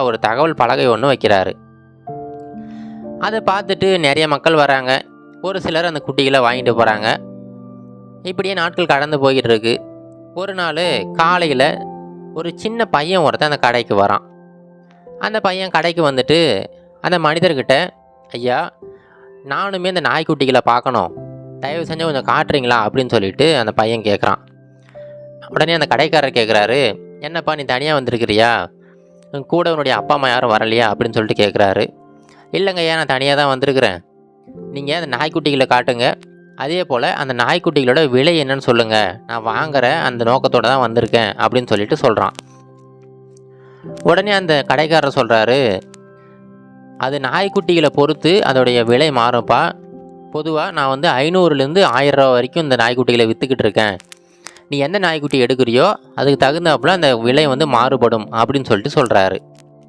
ஒரு தகவல் பலகை ஒன்று வைக்கிறாரு. அதை பார்த்துட்டு நிறைய மக்கள் வராங்க. ஒரு சிலர் அந்த குட்டிகளை வாங்கிட்டு போகிறாங்க. இப்படியே நாட்கள் கடந்து போய்கிட்டு இருக்கு. ஒரு நாள் காலையில் ஒரு சின்ன பையன் ஒருத்தன் அந்த கடைக்கு வரான். அந்த பையன் கடைக்கு வந்துட்டு அந்த மனிதர்கிட்ட, ஐயா, நானுமே அந்த நாய்க்குட்டிகளை பார்க்கணும், தயவு செஞ்சு கொஞ்சம் காட்டுறீங்களா அப்படின்னு சொல்லிட்டு அந்த பையன் கேட்குறான். உடனே அந்த கடைக்காரர் கேட்குறாரு, என்னப்பா நீ தனியாக வந்திருக்கிறியா, கூட உன்னுடைய அப்பா அம்மா யாரும் வரலையா அப்படின்னு சொல்லிட்டு கேட்குறாரு. இல்லைங்க ஐயா, நான் தனியாக தான் வந்திருக்கிறேன், நீங்கள் அந்த நாய்க்குட்டிகளை காட்டுங்க, அதே போல் அந்த நாய்க்குட்டிகளோட விலை என்னன்னு சொல்லுங்கள், நான் வாங்குகிற அந்த நோக்கத்தோடு தான் வந்திருக்கேன் அப்படின்னு சொல்லிட்டு சொல்கிறான். உடனே அந்த கடைக்காரர் சொல்கிறாரு, அது நாய்க்குட்டிகளை பொறுத்து அதோடைய விலை மாறும்ப்பா. பொதுவாக நான் வந்து 500லேருந்து 1000 ரூபா வரைக்கும் இந்த நாய்க்குட்டிகளை விற்றுக்கிட்டு இருக்கேன். நீ எந்த நாய்க்குட்டி எடுக்கிறியோ அதுக்கு தகுந்தாப்புல அந்த விலை வந்து மாறுபடும் அப்படின்னு சொல்லிட்டு சொல்கிறாரு.